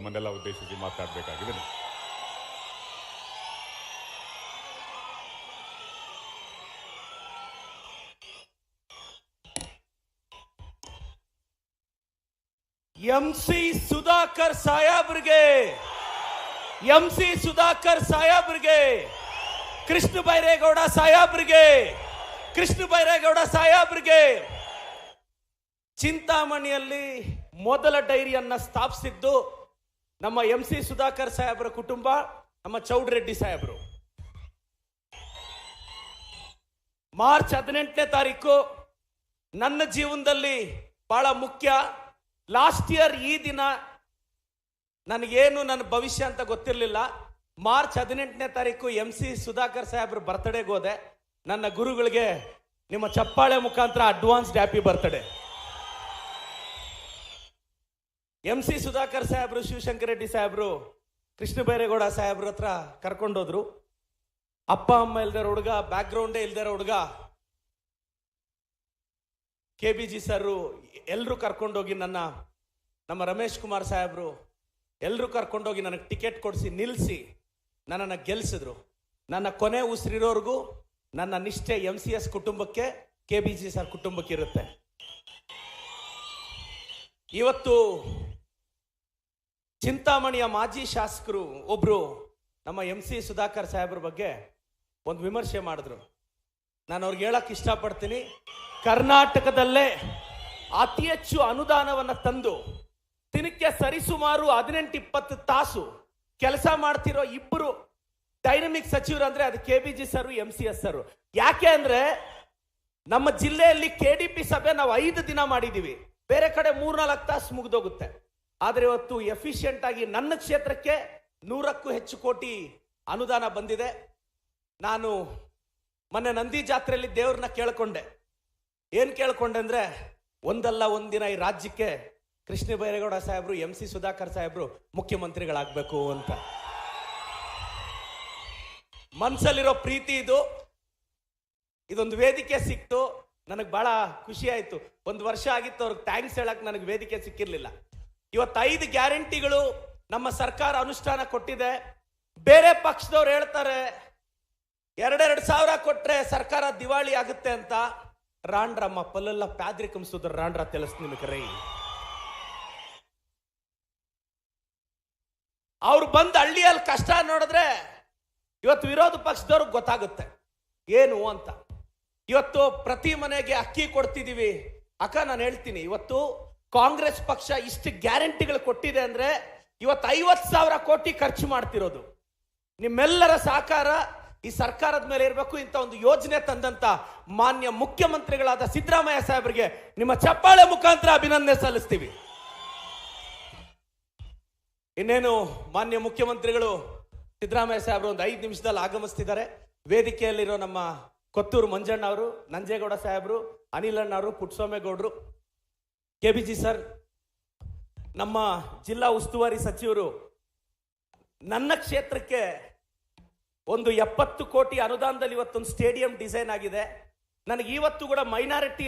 ತಮ್ಮನ್ನೆಲ್ಲ ಉದ್ದೇಶಿಸಿ ಮಾತಾಡಬೇಕಾಗಿದೆ. ಎಂಸಿ ಸುಧಾಕರ್ ಸಾಹೇಬ್ರಿಗೆ ಕೃಷ್ಣ ಬೈರೇಗೌಡ ಸಾಹೇಬ್ರಿಗೆ ಚಿಂತಾಮಣಿಯಲ್ಲಿ ಮೊದಲ ಡೈರಿಯನ್ನ ಸ್ಥಾಪಿಸಿದ್ದು ನಮ್ಮ ಎಂಸಿ ಸುಧಾಕರ್ ಸಾಹೇಬ್ರ ಕುಟುಂಬ, ನಮ್ಮ ಚೌಡರೆಡ್ಡಿ ಸಾಹೇಬ್ರು. ಮಾರ್ಚ್ 18ನೇ ತಾರೀಕು ನನ್ನ ಜೀವನದಲ್ಲಿ ಬಹಳ ಮುಖ್ಯ. ಲಾಸ್ಟ್ ಇಯರ್ ಈ ದಿನ ನನಗೇನು ನನ್ನ ಭವಿಷ್ಯ ಅಂತ ಗೊತ್ತಿರಲಿಲ್ಲ. ಮಾರ್ಚ್ 18ನೇ ತಾರೀಕು ಎಂಸಿ ಸುಧಾಕರ್ ಸಾಹೇಬ್ರ ಬರ್ತಡೇಗೆ ಹೋದೆ. ನನ್ನ ಗುರುಗಳಿಗೆ ನಿಮ್ಮ ಚಪ್ಪಾಳೆ ಮುಖಾಂತರ advanced happy birthday. MC Sudhakar ಸಾಹೇಬ್ರು, ಶಿವಶಂಕರ ರೆಡ್ಡಿ ಸಾಹೇಬ್ರು ಕೃಷ್ಣ ಬೈರೇಗೌಡ ಸಾಹೇಬ್ರ ಹತ್ರ ಕರ್ಕೊಂಡೋದ್ರು. ಅಪ್ಪ ಅಮ್ಮ ಇಲ್ದಿರೋ ಹುಡುಗ, ಬ್ಯಾಕ್ಗ್ರೌಂಡೇ ಇಲ್ದಿರೋ ಹುಡುಗ, KBG ಸರ್ ಎಲ್ಲರೂ ಕರ್ಕೊಂಡೋಗಿ ನಮ್ಮ ರಮೇಶ್ ಕುಮಾರ್ ಸಾಹೇಬ್ರು ಎಲ್ಲರೂ ಕರ್ಕೊಂಡೋಗಿ ನನಗೆ ಟಿಕೆಟ್ ಕೊಡಿಸಿ ನಿಲ್ಲಿಸಿ ನನ್ನನ್ನು ಗೆಲ್ಲಿಸಿದ್ರು. ನನ್ನ ಕೊನೆ ಉಸಿರಿರೋರ್ಗೂ ನನ್ನ ನಿಷ್ಠೆ MCS ಕುಟುಂಬಕ್ಕೆ, KBG ಸರ್ ಕುಟುಂಬಕ್ಕೆ ಇರುತ್ತೆ. ಇವತ್ತು ಚಿಂತಾಮಣಿಯ ಮಾಜಿ ಶಾಸಕರು ಒಬ್ರು ನಮ್ಮ ಎಂಸಿ ಸುಧಾಕರ್ ಸಾಹೇಬ್ರ ಬಗ್ಗೆ ಒಂದು ವಿಮರ್ಶೆ ಮಾಡಿದ್ರು. ನಾನು ಅವ್ರಿಗೆ ಹೇಳಕ್ ಇಷ್ಟಪಡ್ತೀನಿ, ಕರ್ನಾಟಕದಲ್ಲೇ ಅತಿ ಹೆಚ್ಚು ಅನುದಾನವನ್ನು ತಂದು ದಿನಕ್ಕೆ ಸರಿಸುಮಾರು 18-20 ತಾಸು ಕೆಲಸ ಮಾಡ್ತಿರೋ ಇಬ್ಬರು ಡೈನಮಿಕ್ ಸಚಿವರು ಅಂದ್ರೆ ಅದು KBG ಸರ್, MCS ಸರ್. ಯಾಕೆ ಅಂದ್ರೆ ನಮ್ಮ ಜಿಲ್ಲೆಯಲ್ಲಿ KDP ಸಭೆ ನಾವು 5 ದಿನ ಮಾಡಿದೀವಿ, ಬೇರೆ ಕಡೆ 3-4 ತಾಸು ಮುಗಿದೋಗುತ್ತೆ. ಆದ್ರೆ ಇವತ್ತು ಎಫಿಷಿಯಂಟ್ ಆಗಿ ನನ್ನ ಕ್ಷೇತ್ರಕ್ಕೆ 100ಕ್ಕೂ ಹೆಚ್ಚು ಕೋಟಿ ಅನುದಾನ ಬಂದಿದೆ. ನಾನು ಮೊನ್ನೆ ನಂದಿ ಜಾತ್ರೆಯಲ್ಲಿ ದೇವ್ರನ್ನ ಕೇಳ್ಕೊಂಡೆ. ಏನ್ ಕೇಳ್ಕೊಂಡೆ ಅಂದ್ರೆ, ಒಂದಲ್ಲ ಒಂದಿನ ಈ ರಾಜ್ಯಕ್ಕೆ ಕೃಷ್ಣ ಬೈರೇಗೌಡ ಸಾಹೇಬ್ರು, ಎಂಸಿ ಸುಧಾಕರ್ ಸಾಹೇಬ್ರು ಮುಖ್ಯಮಂತ್ರಿಗಳಾಗಬೇಕು ಅಂತ. ಮನ್ಸಲ್ಲಿರೋ ಪ್ರೀತಿ ಇದೊಂದು ವೇದಿಕೆ ಸಿಕ್ತು. ನನಗೆ ಬಹಳ ಖುಷಿ ಆಯ್ತು. 1 ವರ್ಷ ಆಗಿತ್ತು ಅವ್ರಿಗೆ ಥ್ಯಾಂಕ್ಸ್ ಹೇಳಕ್ ನನಗೆ ವೇದಿಕೆ ಸಿಕ್ಕಿರ್ಲಿಲ್ಲ. ಇವತ್ತು 5 ಗ್ಯಾರಂಟಿಗಳು ನಮ್ಮ ಸರ್ಕಾರ ಅನುಷ್ಠಾನ ಕೊಟ್ಟಿದೆ. ಬೇರೆ ಪಕ್ಷದವ್ರು ಹೇಳ್ತಾರೆ 2-2 ಸಾವಿರ ಕೊಟ್ರೆ ಸರ್ಕಾರ ದಿವಾಳಿ ಆಗುತ್ತೆ ಅಂತ. ರಾಂಡ್ರಮ್ಮ ಪಲ್ಲೆಲ್ಲ ಪ್ಯಾದ್ರಿಕಂ ಸುಧರ್ ರಾಂಡ್ರ తెలుసు ನಿಮಗೆ ರೈ. ಅವ್ರು ಬಂದು ಹಳ್ಳಿಯಲ್ಲಿ ಕಷ್ಟ ನೋಡಿದ್ರೆ ಇವತ್ತು ವಿರೋಧ ಪಕ್ಷದವ್ರಿಗೆ ಗೊತ್ತಾಗುತ್ತೆ ಏನು ಅಂತ. ಇವತ್ತು ಪ್ರತಿ ಮನೆಗೆ ಅಕ್ಕಿ ಕೊಡ್ತಿದೀವಿ. ಅಕ್ಕ ನಾನು ಹೇಳ್ತೀನಿ, ಇವತ್ತು ಕಾಂಗ್ರೆಸ್ ಪಕ್ಷ ಇಷ್ಟು ಗ್ಯಾರಂಟಿಗಳು ಕೊಟ್ಟಿದೆ ಅಂದ್ರೆ ಇವತ್ತು 50,000 ಕೋಟಿ ಖರ್ಚು ಮಾಡ್ತಿರೋದು. ನಿಮ್ಮೆಲ್ಲರ ಸಹಕಾರ ಈ ಸರ್ಕಾರದ ಮೇಲೆ ಇರಬೇಕು. ಇಂಥ ಒಂದು ಯೋಜನೆ ತಂದಂತ ಮಾನ್ಯ ಮುಖ್ಯಮಂತ್ರಿಗಳಾದ ಸಿದ್ದರಾಮಯ್ಯ ಸಾಹೇಬರಿಗೆ ನಿಮ್ಮ ಚಪ್ಪಾಳೆ ಮುಖಾಂತರ ಅಭಿನಂದನೆ ಸಲ್ಲಿಸ್ತೀವಿ. ಇನ್ನೇನು ಮಾನ್ಯ ಮುಖ್ಯಮಂತ್ರಿಗಳು ಸಿದ್ದರಾಮಯ್ಯ ಸಾಹೇಬರು ಒಂದು 5 ನಿಮಿಷದಲ್ಲಿ ಆಗಮಿಸ್ತಿದ್ದಾರೆ. ವೇದಿಕೆಯಲ್ಲಿರೋ ನಮ್ಮ ಕೊತ್ತೂರು ಮಂಜಣ್ಣ ಅವರು, ನಂಜೇಗೌಡ ಸಾಹೇಬರು, ಅನಿಲಣ್ಣ ಅವರು, ಪುಟ್ಟಸ್ವಾಮೇಗೌಡರು, KBG ಸರ್, ನಮ್ಮ ಜಿಲ್ಲಾ ಉಸ್ತುವಾರಿ ಸಚಿವರು, ನನ್ನ ಕ್ಷೇತ್ರಕ್ಕೆ ಒಂದು 70 ಕೋಟಿ ಅನುದಾನದಲ್ಲಿ ಇವತ್ತೊಂದು ಸ್ಟೇಡಿಯಂ ಡಿಸೈನ್ ಆಗಿದೆ. ನನಗೆ ಇವತ್ತು ಕೂಡ ಮೈನಾರಿಟಿ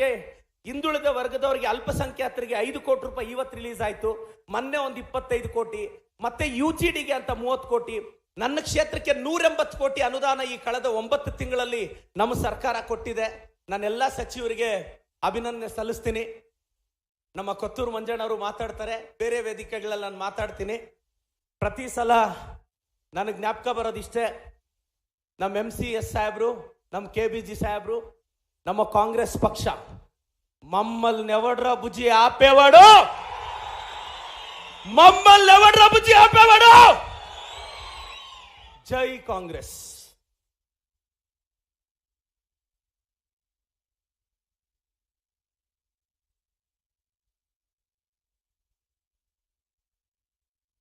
ಹಿಂದುಳಿದ ವರ್ಗದವರಿಗೆ, ಅಲ್ಪಸಂಖ್ಯಾತರಿಗೆ 5 ಕೋಟಿ ರೂಪಾಯಿ ಇವತ್ತು ರಿಲೀಸ್ ಆಯ್ತು. ಮೊನ್ನೆ ಒಂದು 25 ಕೋಟಿ, ಮತ್ತೆ UGDಗೆ ಅಂತ 30 ಕೋಟಿ. ನನ್ನ ಕ್ಷೇತ್ರಕ್ಕೆ 180 ಕೋಟಿ ಅನುದಾನ ಈ ಕಳೆದ 9 ತಿಂಗಳಲ್ಲಿ ನಮ್ಮ ಸರ್ಕಾರ ಕೊಟ್ಟಿದೆ. ನಾನೆಲ್ಲ ಸಚಿವರಿಗೆ ಅಭಿನಂದನೆ ಸಲ್ಲಿಸ್ತೀನಿ. ನಮ್ಮ ಕೊತ್ತೂರು ಮಂಜಣ್ಣವರು ಮಾತಾಡ್ತಾರೆ, ಬೇರೆ ವೇದಿಕೆಗಳಲ್ಲಿ ನಾನು ಮಾತಾಡ್ತೀನಿ. ಪ್ರತಿ ಸಲ ನನಗೆ ಜ್ಞಾಪಕ ಬರೋದಿಷ್ಟೇ, ನಮ್ಮ MCS ಸಾಹೇಬ್ರು, ನಮ್ಮ KBG ಸಾಹೇಬ್ರು, ನಮ್ಮ ಕಾಂಗ್ರೆಸ್ ಪಕ್ಷ ಮಮ್ಮಲ್ ನೆವಡ್ರ ಬುಜಿ ಆಪೇವಾಡು, ಮಮ್ಮಲ್ ನೆವಡ್ರ ಬುಜಿ ಆಪೇವಾಡು. ಜೈ ಕಾಂಗ್ರೆಸ್.